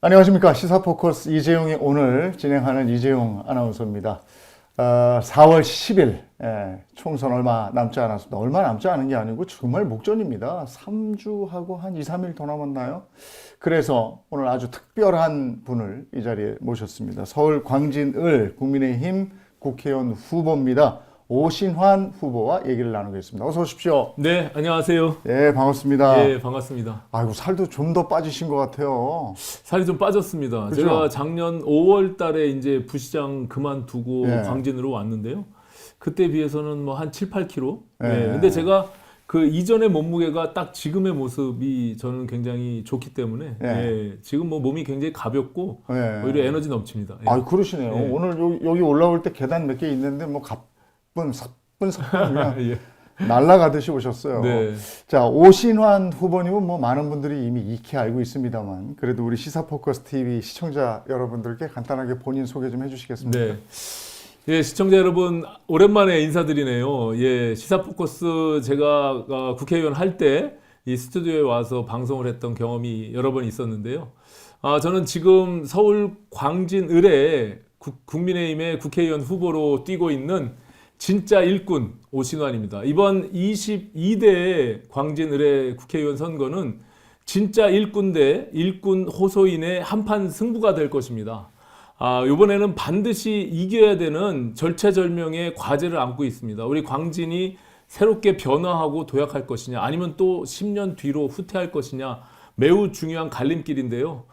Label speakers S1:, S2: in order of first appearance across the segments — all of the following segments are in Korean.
S1: 안녕하십니까. 시사포커스 이재용이 오늘 진행하는 이재용 아나운서입니다. 4월 10일 총선 얼마 남지 않았습니다. 얼마 남지 않은 게 아니고 정말 목전입니다. 3주하고 한 2, 3일 더 남았나요? 그래서 오늘 아주 특별한 분을 이 자리에 모셨습니다. 서울 광진을 국민의힘 국회의원 후보입니다. 오신환 후보와 얘기를 나누겠습니다. 어서 오십시오.
S2: 네, 안녕하세요.
S1: 네, 반갑습니다.
S2: 네, 반갑습니다.
S1: 아이고, 살도 좀 더 빠지신 것 같아요.
S2: 살이 좀 빠졌습니다.
S1: 그죠?
S2: 제가 작년 5월 달에 이제 부시장 그만두고
S1: 네.
S2: 광진으로 왔는데요. 그때 비해서는 뭐 한 7, 8kg.
S1: 네.
S2: 네. 근데 제가 그 이전의 몸무게가 딱 지금의 모습이 저는 굉장히 좋기 때문에
S1: 네.
S2: 예, 지금 뭐 몸이 굉장히 가볍고
S1: 네.
S2: 오히려 에너지 넘칩니다. 예.
S1: 아, 그러시네요.
S2: 네.
S1: 오늘 여기 올라올 때 계단 몇 개 있는데 뭐 사뿐 그냥
S2: 예.
S1: 날아가듯이 오셨어요.
S2: 네.
S1: 자, 오신환 후보님은 뭐 많은 분들이 이미 익히 알고 있습니다만 그래도 우리 시사포커스 TV 시청자 여러분들께 간단하게 본인 소개 좀 해주시겠습니까?
S2: 네. 예, 시청자 여러분 오랜만에 인사드리네요. 예, 시사포커스 제가 국회의원 할 때 이 스튜디오에 와서 방송을 했던 경험이 여러 번 있었는데요. 저는 지금 서울 광진을에 국민의힘의 국회의원 후보로 뛰고 있는 진짜 일꾼 오신환입니다. 이번 22대 광진을의 국회의원 선거는 진짜 일꾼 대 일꾼 호소인의 한판 승부가 될 것입니다. 이번에는 반드시 이겨야 되는 절체절명의 과제를 안고 있습니다. 우리 광진이 새롭게 변화하고 도약할 것이냐 아니면 또 10년 뒤로 후퇴할 것이냐 매우 중요한 갈림길인데요.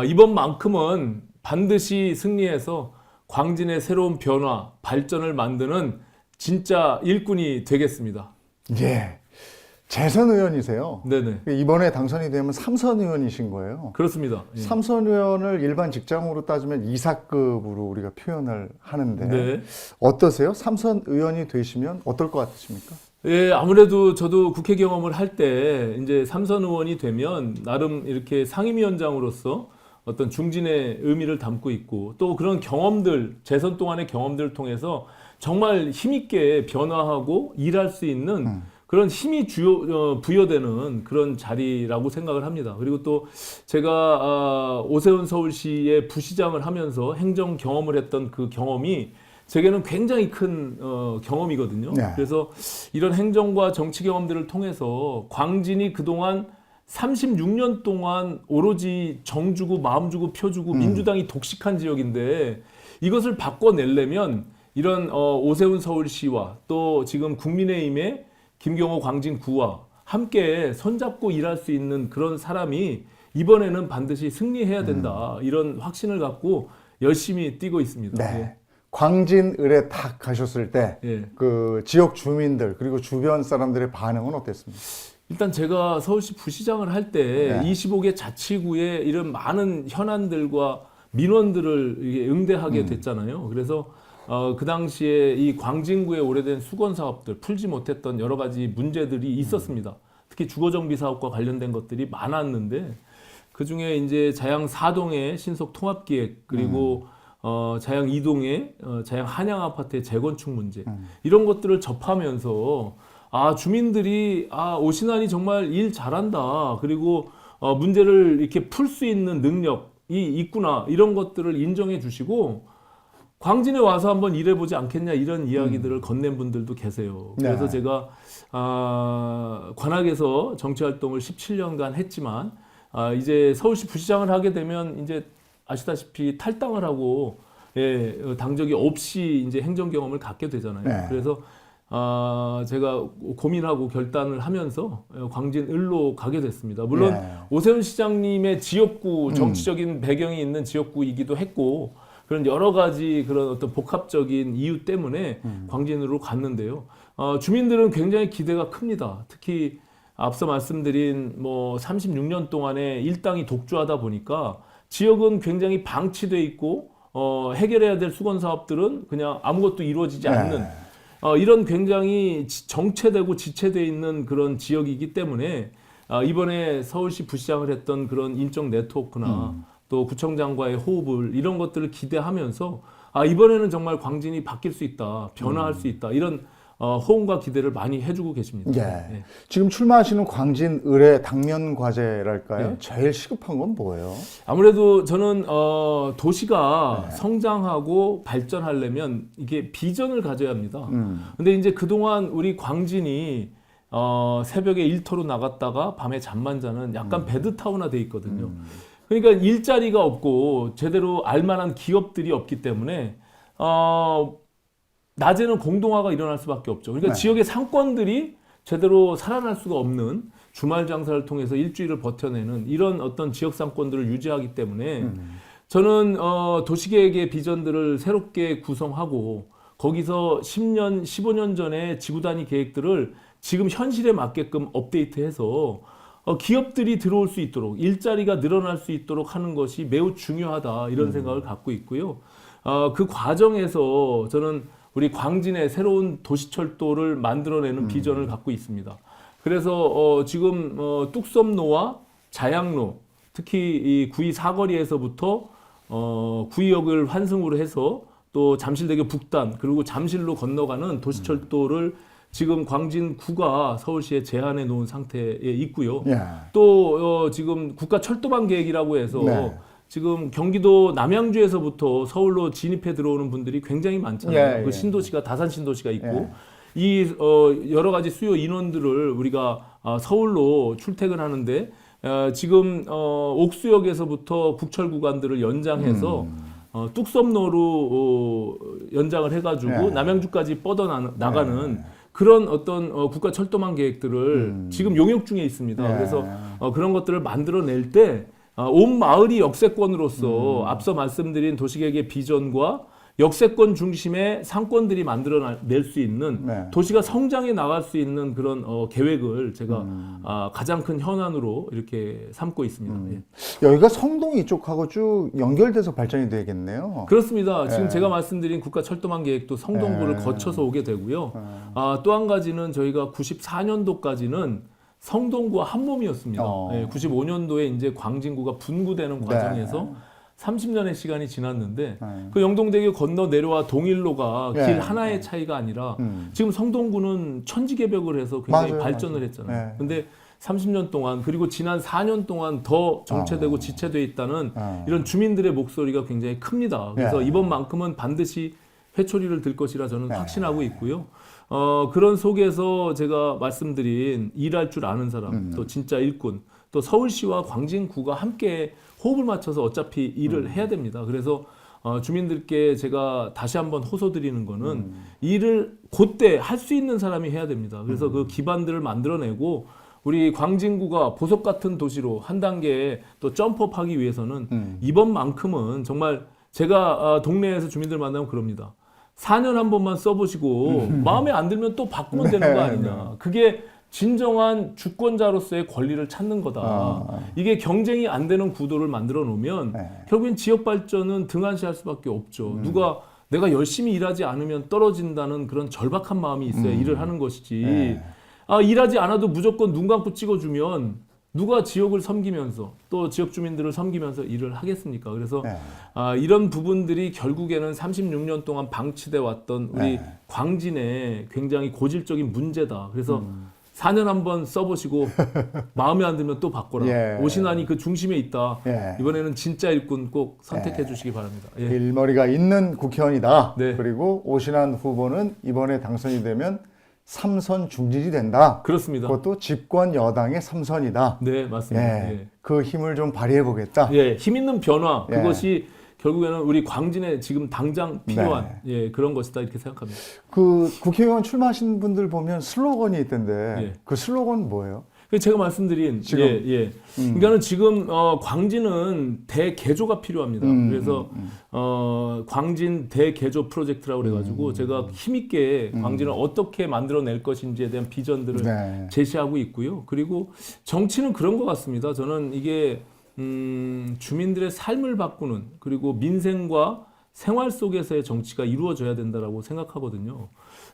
S2: 이번만큼은 반드시 승리해서 광진의 새로운 변화, 발전을 만드는 진짜 일꾼이 되겠습니다.
S1: 예. 재선 의원이세요.
S2: 네네.
S1: 이번에 당선이 되면 삼선 의원이신 거예요.
S2: 그렇습니다. 예.
S1: 삼선 의원을 일반 직장으로 따지면 이사급으로 우리가 표현을 하는데
S2: 네.
S1: 어떠세요? 삼선 의원이 되시면 어떨 것 같으십니까?
S2: 예, 아무래도 저도 국회 경험을 할 때 이제 삼선 의원이 되면 나름 이렇게 상임위원장으로서 어떤 중진의 의미를 담고 있고 또 그런 경험들, 재선 동안의 경험들을 통해서 정말 힘있게 변화하고 일할 수 있는 그런 힘이 부여되는 그런 자리라고 생각을 합니다. 그리고 또 제가 오세훈 서울시의 부시장을 하면서 행정 경험을 했던 그 경험이 제게는 굉장히 큰 경험이거든요.
S1: 네.
S2: 그래서 이런 행정과 정치 경험들을 통해서 광진이 그동안 36년 동안 오로지 정 주고 마음 주고 표 주고 민주당이 독식한 지역인데 이것을 바꿔내려면 이런 오세훈 서울시와 또 지금 국민의힘의 김경호 광진구와 함께 손잡고 일할 수 있는 그런 사람이 이번에는 반드시 승리해야 된다. 이런 확신을 갖고 열심히 뛰고 있습니다.
S1: 네.
S2: 예.
S1: 광진을에 딱 가셨을 때
S2: 예.
S1: 그 지역 주민들 그리고 주변 사람들의 반응은 어땠습니까?
S2: 일단 제가 서울시 부시장을 할 때
S1: 네.
S2: 25개 자치구의 이런 많은 현안들과 민원들을 이게 응대하게 됐잖아요. 그래서 그 당시에 이 광진구의 오래된 수건 사업들 풀지 못했던 여러 가지 문제들이 있었습니다. 특히 주거정비 사업과 관련된 것들이 많았는데 그 중에 이제 자양 4동의 신속 통합기획 그리고 자양 2동의 자양 한양 아파트의 재건축 문제 이런 것들을 접하면서 주민들이 오신환이 정말 일 잘한다. 그리고 문제를 이렇게 풀 수 있는 능력이 있구나. 이런 것들을 인정해 주시고 광진에 와서 한번 일해보지 않겠냐 이런 이야기들을 건넨 분들도 계세요. 그래서
S1: 네.
S2: 제가 관악에서 정치활동을 17년간 했지만 이제 서울시 부시장을 하게 되면 이제 아시다시피 탈당을 하고 당적이 없이 이제 행정 경험을 갖게 되잖아요.
S1: 네.
S2: 그래서 제가 고민하고 결단을 하면서 광진을로 가게 됐습니다. 물론
S1: 네.
S2: 오세훈 시장님의 지역구 정치적인 배경이 있는 지역구이기도 했고 그런 여러 가지 그런 어떤 복합적인 이유 때문에 광진으로 갔는데요. 주민들은 굉장히 기대가 큽니다. 특히 앞서 말씀드린 뭐 36년 동안에 일당이 독주하다 보니까 지역은 굉장히 방치돼 있고 해결해야 될 수건 사업들은 그냥 아무것도 이루어지지 않는 이런 굉장히 정체되고 지체되어 있는 그런 지역이기 때문에 이번에 서울시 부시장을 했던 그런 인적 네트워크나 또 구청장과의 호흡을 이런 것들을 기대하면서 이번에는 정말 광진이 바뀔 수 있다, 변화할 수 있다 이런 호응과 기대를 많이 해주고 계십니다.
S1: 예.
S2: 예.
S1: 지금 출마하시는 광진 의뢰 당면 과제랄까요?
S2: 예.
S1: 제일 시급한 건 뭐예요?
S2: 아무래도 저는 도시가
S1: 네.
S2: 성장하고 발전하려면 이게 비전을 가져야 합니다. 근데 이제 그동안 우리 광진이 새벽에 일터로 나갔다가 밤에 잠만 자는 약간 배드타운화 돼 있거든요. 그러니까 일자리가 없고 제대로 알만한 기업들이 없기 때문에 낮에는 공동화가 일어날 수밖에 없죠. 그러니까
S1: 네.
S2: 지역의 상권들이 제대로 살아날 수가 없는 주말 장사를 통해서 일주일을 버텨내는 이런 어떤 지역 상권들을 유지하기 때문에 저는 도시계획의 비전들을 새롭게 구성하고 거기서 10년, 15년 전에 지구 단위 계획들을 지금 현실에 맞게끔 업데이트해서 기업들이 들어올 수 있도록 일자리가 늘어날 수 있도록 하는 것이 매우 중요하다 이런 생각을 갖고 있고요. 그 과정에서 저는 우리 광진의 새로운 도시철도를 만들어내는 비전을 갖고 있습니다. 그래서 지금 뚝섬로와 자양로, 특히 이 구이 사거리에서부터 구이역을 환승으로 해서 또 잠실대교 북단 그리고 잠실로 건너가는 도시철도를 지금 광진구가 서울시에 제안해 놓은 상태에 있고요.
S1: 예.
S2: 또 지금 국가철도망 계획이라고 해서
S1: 네.
S2: 지금 경기도 남양주에서부터 서울로 진입해 들어오는 분들이 굉장히 많잖아요.
S1: 예,
S2: 그
S1: 예.
S2: 신도시가 다산 신도시가 있고
S1: 예.
S2: 이 여러 가지 수요 인원들을 우리가 서울로 출퇴근하는데 지금 옥수역에서부터 국철 구간들을 연장해서 뚝섬로로 연장을 해가지고
S1: 예.
S2: 남양주까지 뻗어 나가는 그런 어떤 국가 철도망 계획들을 지금 용역 중에 있습니다.
S1: 예.
S2: 그래서 그런 것들을 만들어낼 때 온 마을이 역세권으로서 앞서 말씀드린 도시계획의 비전과 역세권 중심의 상권들이 만들어낼 수 있는
S1: 네.
S2: 도시가 성장해 나갈 수 있는 그런 계획을 제가 가장 큰 현안으로 이렇게 삼고 있습니다. 예.
S1: 여기가 성동 이쪽하고 쭉 연결돼서 발전이 되겠네요.
S2: 그렇습니다. 지금
S1: 예.
S2: 제가 말씀드린 국가철도망 계획도 성동구를
S1: 예.
S2: 거쳐서 오게 되고요. 또 한 가지는 저희가 94년도까지는 성동구와 한 몸이었습니다. 예, 95년도에 이제 광진구가 분구되는 과정에서 30년의 시간이 지났는데 그 영동대교 건너 내려와 동일로가
S1: 예.
S2: 길 하나의 차이가 아니라 지금 성동구는 천지개벽을 해서 굉장히
S1: 맞아요,
S2: 발전을
S1: 맞아요.
S2: 했잖아요.
S1: 예.
S2: 근데 30년 동안 그리고 지난 4년 동안 더 정체되고 지체돼 있다는 이런 주민들의 목소리가 굉장히 큽니다. 그래서
S1: 예.
S2: 이번만큼은 반드시 회초리를 들 것이라 저는 확신하고 있고요. 그런 속에서 제가 말씀드린 일할 줄 아는 사람, 또 진짜 일꾼, 또 서울시와 광진구가 함께 호흡을 맞춰서 어차피 일을 해야 됩니다. 그래서 주민들께 제가 다시 한번 호소드리는 거는 일을 그때 할 수 있는 사람이 해야 됩니다. 그래서 그 기반들을 만들어내고 우리 광진구가 보석 같은 도시로 한 단계 또 점프업하기 위해서는 이번만큼은 정말 제가 동네에서 주민들 만나면 그럽니다. 4년 한 번만 써보시고 마음에 안 들면 또 바꾸면 되는 거 아니냐. 그게 진정한 주권자로서의 권리를 찾는 거다. 이게 경쟁이 안 되는 구도를 만들어 놓으면 결국엔 지역 발전은 등한시할 수밖에 없죠. 누가 내가 열심히 일하지 않으면 떨어진다는 그런 절박한 마음이 있어야 일을 하는 것이지. 일하지 않아도 무조건 눈 감고 찍어주면 누가 지역을 섬기면서 또 지역 주민들을 섬기면서 일을 하겠습니까? 그래서 이런 부분들이 결국에는 36년 동안 방치돼 왔던 우리 광진의 굉장히 고질적인 문제다. 그래서 4년 한번 써보시고 마음에 안 들면 또 바꿔라.
S1: 예.
S2: 오신환이 그 중심에 있다.
S1: 예.
S2: 이번에는 진짜 일꾼 꼭 선택해 주시기 바랍니다. 예.
S1: 일머리가 있는 국회의원이다.
S2: 네.
S1: 그리고 오신환 후보는 이번에 당선이 되면 3선 중진이 된다.
S2: 그렇습니다.
S1: 그것도 집권 여당의 3선이다.
S2: 네, 맞습니다.
S1: 예. 그 힘을 좀 발휘해 보겠다.
S2: 예, 힘 있는 변화
S1: 예.
S2: 그것이 결국에는 우리 광진에 지금 당장 필요한 예, 그런 것이다 이렇게 생각합니다.
S1: 그 국회의원 출마하신 분들 보면 슬로건이 있던데
S2: 예.
S1: 그 슬로건 뭐예요?
S2: 제가 말씀드린
S1: 지금.
S2: 예. 그러니까는 지금 광진은 대개조가 필요합니다. 그래서 광진 대개조 프로젝트라고 그래가지고 제가 힘있게 광진을 어떻게 만들어낼 것인지에 대한 비전들을
S1: 네.
S2: 제시하고 있고요. 그리고 정치는 그런 것 같습니다. 저는 이게 주민들의 삶을 바꾸는 그리고 민생과 생활 속에서의 정치가 이루어져야 된다라고 생각하거든요.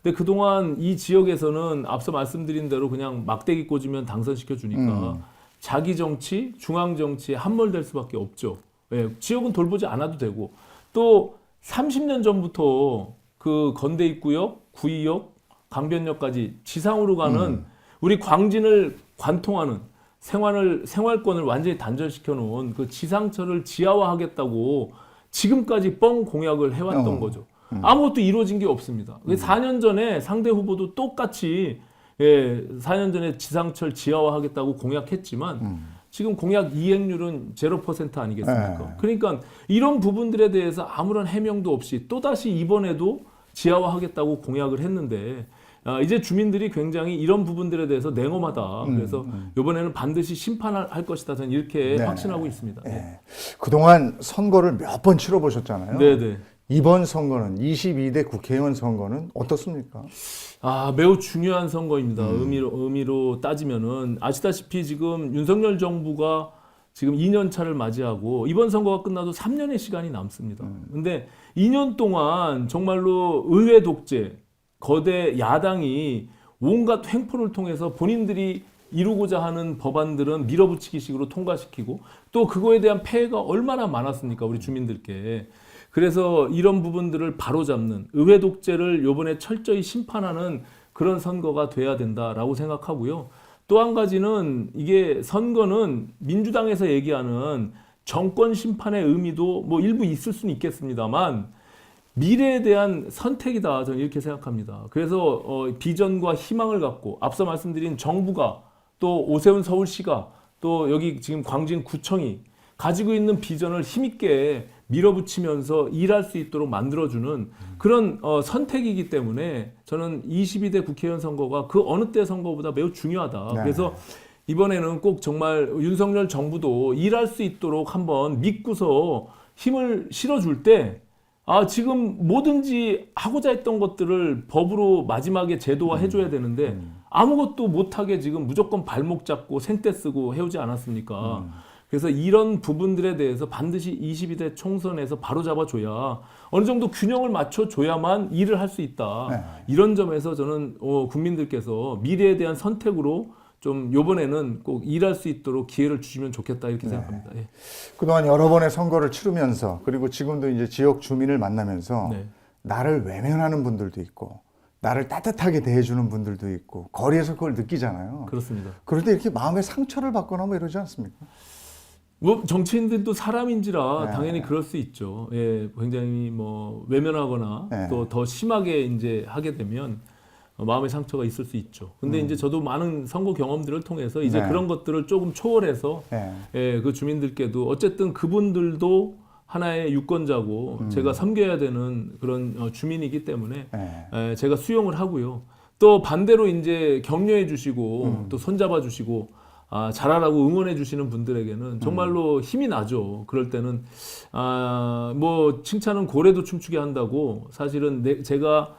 S2: 근데 그동안 이 지역에서는 앞서 말씀드린 대로 그냥 막대기 꽂으면 당선시켜 주니까 자기 정치, 중앙 정치에 함몰될 수밖에 없죠. 예, 지역은 돌보지 않아도 되고 또 30년 전부터 그 건대 입구역, 구의역, 강변역까지 지상으로 가는 우리 광진을 관통하는 생활권을 완전히 단절시켜 놓은 그 지상철을 지하화하겠다고 지금까지 뻥 공약을 해왔던 거죠. 아무것도 이루어진 게 없습니다. 4년 전에 상대 후보도 똑같이 4년 전에 지상철 지하화하겠다고 공약했지만 지금 공약 이행률은 0% 아니겠습니까? 그러니까 이런 부분들에 대해서 아무런 해명도 없이 또다시 이번에도 지하화하겠다고 공약을 했는데 이제 주민들이 굉장히 이런 부분들에 대해서 냉엄하다. 그래서 이번에는 반드시 심판할 것이다. 저는 이렇게 확신하고 있습니다.
S1: 그동안 선거를 몇 번 치러보셨잖아요.
S2: 네네.
S1: 이번 선거는 22대 국회의원 선거는 어떻습니까?
S2: 매우 중요한 선거입니다. 의미로 따지면은 아시다시피 지금 윤석열 정부가 지금 2년 차를 맞이하고 이번 선거가 끝나도 3년의 시간이 남습니다. 근데 2년 동안 정말로 의회 독재, 거대 야당이 온갖 횡포를 통해서 본인들이 이루고자 하는 법안들은 밀어붙이기식으로 통과시키고 또 그거에 대한 폐해가 얼마나 많았습니까? 우리 주민들께. 그래서 이런 부분들을 바로잡는 의회 독재를 이번에 철저히 심판하는 그런 선거가 돼야 된다라고 생각하고요. 또 한 가지는 이게 선거는 민주당에서 얘기하는 정권 심판의 의미도 뭐 일부 있을 수는 있겠습니다만 미래에 대한 선택이다. 저는 이렇게 생각합니다. 그래서 비전과 희망을 갖고 앞서 말씀드린 정부가 또 오세훈 서울시가 또 여기 지금 광진구청이 가지고 있는 비전을 힘있게 밀어붙이면서 일할 수 있도록 만들어주는 그런 선택이기 때문에 저는 22대 국회의원 선거가 그 어느 때 선거보다 매우 중요하다.
S1: 네.
S2: 그래서 이번에는 꼭 정말 윤석열 정부도 일할 수 있도록 한번 믿고서 힘을 실어줄 때 지금 뭐든지 하고자 했던 것들을 법으로 마지막에 제도화 해줘야 되는데 아무것도 못하게 지금 무조건 발목 잡고 생떼 쓰고 해오지 않았습니까? 그래서 이런 부분들에 대해서 반드시 22대 총선에서 바로잡아줘야 어느 정도 균형을 맞춰줘야만 일을 할 수 있다.
S1: 네.
S2: 이런 점에서 저는 국민들께서 미래에 대한 선택으로 좀 이번에는 꼭 일할 수 있도록 기회를 주시면 좋겠다 이렇게 생각합니다. 예.
S1: 그동안 여러 번의 선거를 치르면서 그리고 지금도 이제 지역 주민을 만나면서
S2: 네.
S1: 나를 외면하는 분들도 있고 나를 따뜻하게 대해주는 분들도 있고 거리에서 그걸 느끼잖아요.
S2: 그렇습니다.
S1: 그럴 때 이렇게 마음의 상처를 받거나 뭐 이러지 않습니까?
S2: 뭐 정치인들도 사람인지라
S1: 네.
S2: 당연히 그럴 수 있죠. 예, 굉장히 뭐 외면하거나
S1: 네.
S2: 또 더 심하게 이제 하게 되면 마음의 상처가 있을 수 있죠. 근데 이제 저도 많은 선거 경험들을 통해서 이제
S1: 네.
S2: 그런 것들을 조금 초월해서 예, 그 주민들께도 어쨌든 그분들도 하나의 유권자고 제가 섬겨야 되는 그런 주민이기 때문에 예, 제가 수용을 하고요. 또 반대로 이제 격려해 주시고 또 손잡아 주시고 잘하라고 응원해 주시는 분들에게는 정말로 힘이 나죠. 그럴 때는 뭐 칭찬은 고래도 춤추게 한다고 사실은 제가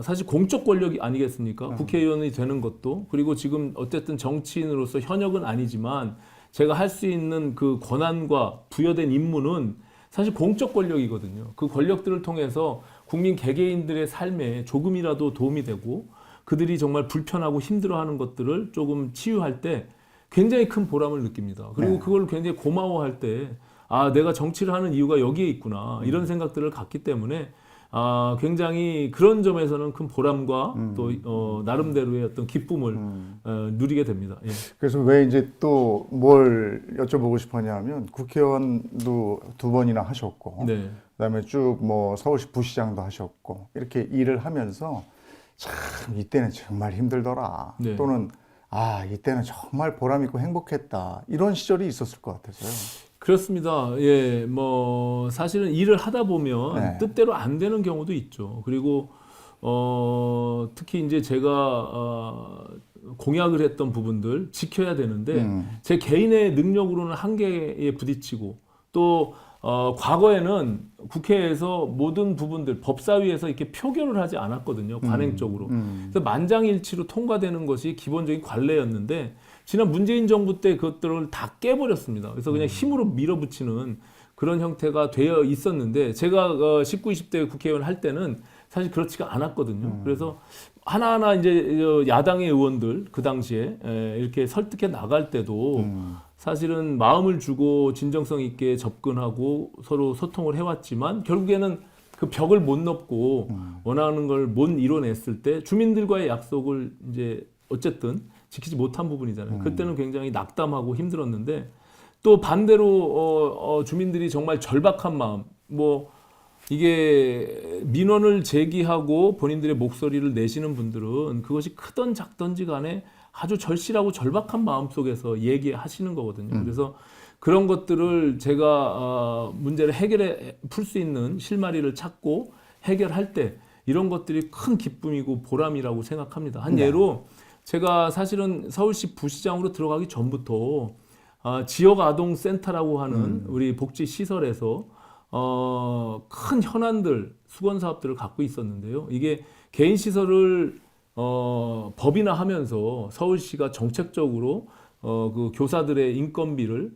S2: 사실 공적 권력이 아니겠습니까? 국회의원이 되는 것도 그리고 지금 어쨌든 정치인으로서 현역은 아니지만 제가 할 수 있는 그 권한과 부여된 임무는 사실 공적 권력이거든요. 그 권력들을 통해서 국민 개개인들의 삶에 조금이라도 도움이 되고 그들이 정말 불편하고 힘들어하는 것들을 조금 치유할 때 굉장히 큰 보람을 느낍니다. 그리고 그걸 굉장히 고마워할 때 내가 정치를 하는 이유가 여기에 있구나 이런 생각들을 갖기 때문에 굉장히 그런 점에서는 큰 보람과 또 나름대로의 어떤 기쁨을 누리게 됩니다. 예.
S1: 그래서 왜 이제 또 뭘 여쭤보고 싶었냐면 국회의원도 2번이나 하셨고
S2: 네.
S1: 그다음에 쭉 뭐 서울시 부시장도 하셨고 이렇게 일을 하면서 참 이때는 정말 힘들더라.
S2: 네.
S1: 또는 이때는 정말 보람 있고 행복했다. 이런 시절이 있었을 것 같아서요.
S2: 그렇습니다. 예, 뭐 사실은 일을 하다 보면
S1: 네.
S2: 뜻대로 안 되는 경우도 있죠. 그리고 특히 이제 제가 공약을 했던 부분들 지켜야 되는데 제 개인의 능력으로는 한계에 부딪히고 또 과거에는 국회에서 모든 부분들 법사위에서 이렇게 표결을 하지 않았거든요. 관행적으로. 그래서 만장일치로 통과되는 것이 기본적인 관례였는데 지난 문재인 정부 때 그것들을 다 깨버렸습니다. 그래서 그냥 힘으로 밀어붙이는 그런 형태가 되어 있었는데 제가 19, 20대 국회의원 할 때는 사실 그렇지가 않았거든요. 그래서 하나하나 이제 야당의 의원들 그 당시에 이렇게 설득해 나갈 때도 사실은 마음을 주고 진정성 있게 접근하고 서로 소통을 해왔지만 결국에는 그 벽을 못 넘고 원하는 걸 못 이뤄냈을 때 주민들과의 약속을 이제 어쨌든 지키지 못한 부분이잖아요. 그때는 굉장히 낙담하고 힘들었는데 또 반대로 주민들이 정말 절박한 마음, 뭐 이게 민원을 제기하고 본인들의 목소리를 내시는 분들은 그것이 크던 작던지 간에 아주 절실하고 절박한 마음 속에서 얘기하시는 거거든요. 그래서 그런 것들을 제가 문제를 해결해 풀 수 있는 실마리를 찾고 해결할 때 이런 것들이 큰 기쁨이고 보람이라고 생각합니다. 한 예로 제가 사실은 서울시 부시장으로 들어가기 전부터 지역 아동 센터라고 하는 우리 복지 시설에서 큰 현안들, 수건 사업들을 갖고 있었는데요. 이게 개인 시설을 법인화하면서 서울시가 정책적으로 그 교사들의 인건비를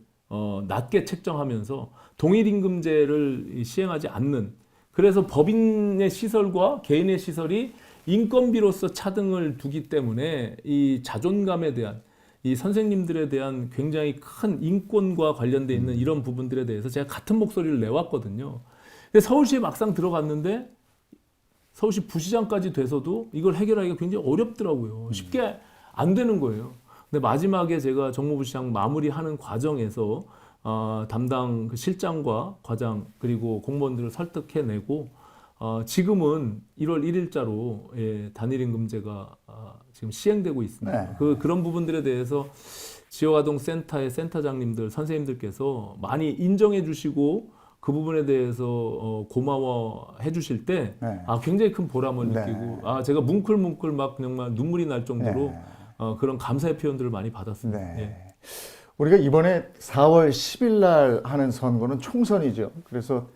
S2: 낮게 책정하면서 동일임금제를 시행하지 않는, 그래서 법인의 시설과 개인의 시설이 인건비로서 차등을 두기 때문에 이 자존감에 대한, 이 선생님들에 대한 굉장히 큰 인권과 관련돼 있는 이런 부분들에 대해서 제가 같은 목소리를 내왔거든요. 근데 서울시에 막상 들어갔는데 서울시 부시장까지 돼서도 이걸 해결하기가 굉장히 어렵더라고요. 쉽게 안 되는 거예요. 근데 마지막에 제가 정무부시장 마무리하는 과정에서 담당 그 실장과 과장 그리고 공무원들을 설득해내고 지금은 1월 1일자로 단일임금제가 지금 시행되고 있습니다.
S1: 네.
S2: 그런 부분들에 대해서 지역아동센터의 센터장님들, 선생님들께서 많이 인정해 주시고 그 부분에 대해서 고마워해 주실 때
S1: 네.
S2: 굉장히 큰 보람을
S1: 네.
S2: 느끼고 제가 뭉클뭉클 막 정말 눈물이 날 정도로 그런 감사의 표현들을 많이 받았습니다.
S1: 네.
S2: 예.
S1: 우리가 이번에 4월 10일 날 하는 선거는 총선이죠. 그래서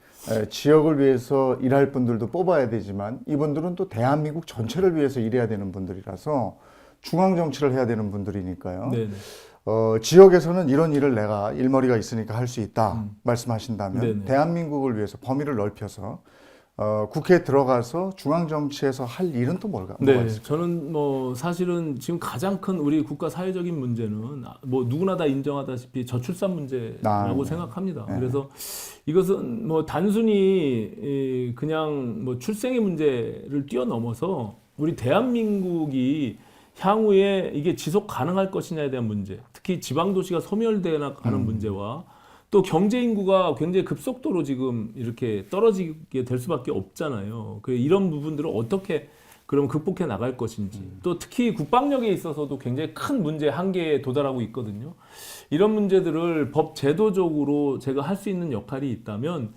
S1: 지역을 위해서 일할 분들도 뽑아야 되지만 이분들은 또 대한민국 전체를 위해서 일해야 되는 분들이라서 중앙 정치를 해야 되는 분들이니까요.
S2: 네네.
S1: 지역에서는 이런 일을 내가 일머리가 있으니까 할 수 있다 말씀하신다면
S2: 네네.
S1: 대한민국을 위해서 범위를 넓혀서 국회에 들어가서 중앙 정치에서 할 일은 또 뭐가
S2: 네,
S1: 있을까요?
S2: 저는 뭐 사실은 지금 가장 큰 우리 국가 사회적인 문제는 뭐 누구나 다 인정하다시피 저출산 문제라고
S1: 네.
S2: 생각합니다.
S1: 네.
S2: 그래서 이것은 뭐 단순히 그냥 뭐 출생의 문제를 뛰어넘어서 우리 대한민국이 향후에 이게 지속 가능할 것이냐에 대한 문제, 특히 지방 도시가 소멸되어 나가는 문제와 또 경제 인구가 굉장히 급속도로 지금 이렇게 떨어지게 될 수밖에 없잖아요. 이런 부분들을 어떻게 그럼 극복해 나갈 것인지, 또 특히 국방력에 있어서도 굉장히 큰 문제 한계에 도달하고 있거든요. 이런 문제들을 법 제도적으로 제가 할 수 있는 역할이 있다면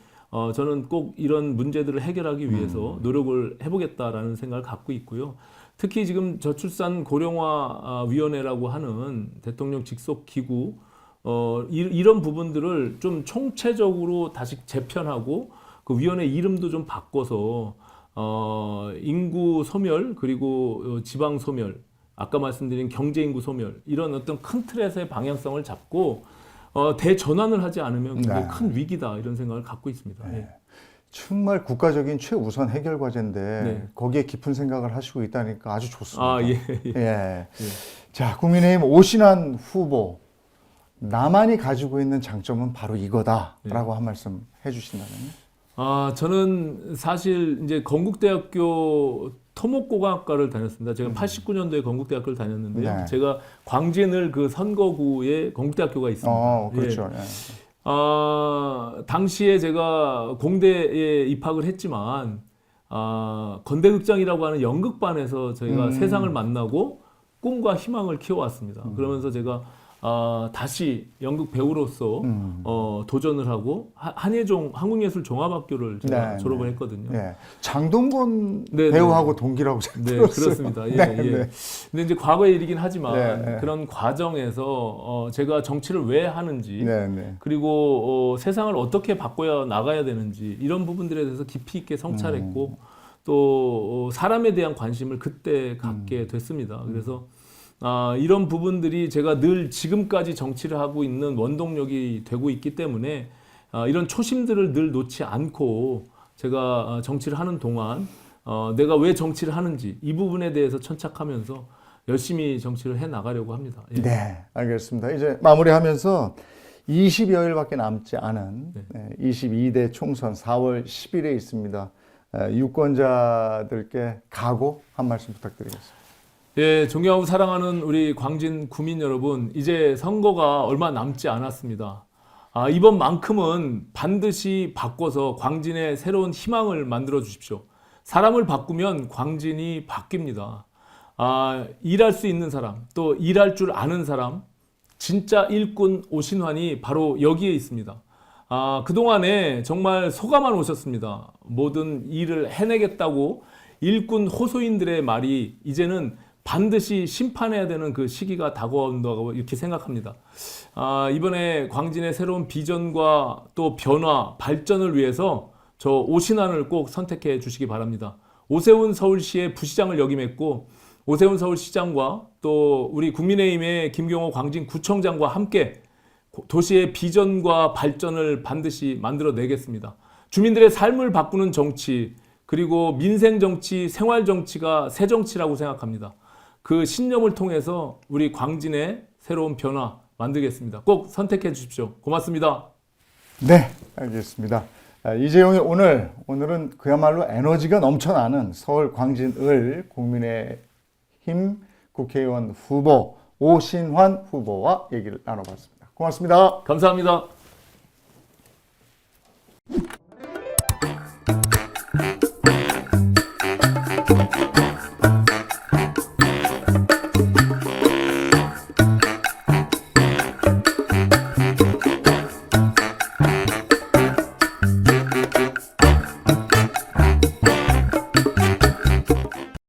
S2: 저는 꼭 이런 문제들을 해결하기 위해서 노력을 해보겠다라는 생각을 갖고 있고요. 특히 지금 저출산 고령화 위원회라고 하는 대통령 직속 기구 이런 부분들을 좀 총체적으로 다시 재편하고 그 위원회 이름도 좀 바꿔서 인구 소멸 그리고 지방 소멸, 아까 말씀드린 경제 인구 소멸, 이런 어떤 큰 틀에서의 방향성을 잡고 대전환을 하지 않으면 굉장히
S1: 네.
S2: 큰 위기다, 이런 생각을 갖고 있습니다.
S1: 네.
S2: 예.
S1: 정말 국가적인 최우선 해결 과제인데
S2: 네.
S1: 거기에 깊은 생각을 하시고 있다니까 아주 좋습니다.
S2: 예, 예.
S1: 예. 자, 국민의힘 오신환 후보, 나만이 가지고 있는 장점은 바로 이거다라고 한 말씀 해주신다면요?
S2: 저는 사실 이제 건국대학교 토목공학과를 다녔습니다. 제가 89년도에 건국대학교를 다녔는데요.
S1: 네.
S2: 제가 광진을 그 선거구에 건국대학교가 있습니다.
S1: 그렇죠. 예.
S2: 당시에 제가 공대에 입학을 했지만 건대극장이라고 하는 연극반에서 저희가 세상을 만나고 꿈과 희망을 키워왔습니다. 그러면서 제가 다시 연극 배우로서 도전을 하고 한예종 한국예술종합학교를 제가
S1: 네,
S2: 졸업을
S1: 네.
S2: 했거든요.
S1: 예. 장동건
S2: 네,
S1: 배우하고 동기라고 제가
S2: 네,
S1: 들었어요.
S2: 그렇습니다. 예,
S1: 네,
S2: 예.
S1: 네.
S2: 근데 이제 과거의 일이긴 하지만
S1: 네, 네.
S2: 그런 과정에서 제가 정치를 왜 하는지,
S1: 네, 네.
S2: 그리고 세상을 어떻게 바꿔야 나가야 되는지, 이런 부분들에 대해서 깊이 있게 성찰했고 또 사람에 대한 관심을 그때 갖게 됐습니다. 그래서 이런 부분들이 제가 늘 지금까지 정치를 하고 있는 원동력이 되고 있기 때문에 이런 초심들을 늘 놓지 않고 제가 정치를 하는 동안 내가 왜 정치를 하는지 이 부분에 대해서 천착하면서 열심히 정치를 해 나가려고 합니다. 예.
S1: 네, 알겠습니다. 이제 마무리하면서 20여일밖에 남지 않은 22대 총선 4월 10일에 있습니다. 유권자들께 각오 한 말씀 부탁드리겠습니다.
S2: 예, 존경하고 사랑하는 우리 광진 구민 여러분, 이제 선거가 얼마 남지 않았습니다. 이번만큼은 반드시 바꿔서 광진의 새로운 희망을 만들어 주십시오. 사람을 바꾸면 광진이 바뀝니다. 일할 수 있는 사람, 또 일할 줄 아는 사람, 진짜 일꾼 오신환이 바로 여기에 있습니다. 그동안에 정말 속아만 오셨습니다. 모든 일을 해내겠다고 일꾼 호소인들의 말이 이제는 반드시 심판해야 되는 그 시기가 다가온다고 이렇게 생각합니다. 이번에 광진의 새로운 비전과 또 변화, 발전을 위해서 저 오신환을 꼭 선택해 주시기 바랍니다. 오세훈 서울시의 부시장을 역임했고 오세훈 서울시장과 또 우리 국민의힘의 김경호 광진구청장과 함께 도시의 비전과 발전을 반드시 만들어내겠습니다. 주민들의 삶을 바꾸는 정치, 그리고 민생 정치, 생활 정치가 새 정치라고 생각합니다. 그 신념을 통해서 우리 광진의 새로운 변화 만들겠습니다. 꼭 선택해 주십시오. 고맙습니다.
S1: 네, 알겠습니다. 이재용이 오늘은 그야말로 에너지가 넘쳐나는 서울 광진을 국민의힘 국회의원 후보 오신환 후보와 얘기를 나눠봤습니다. 고맙습니다.
S2: 감사합니다.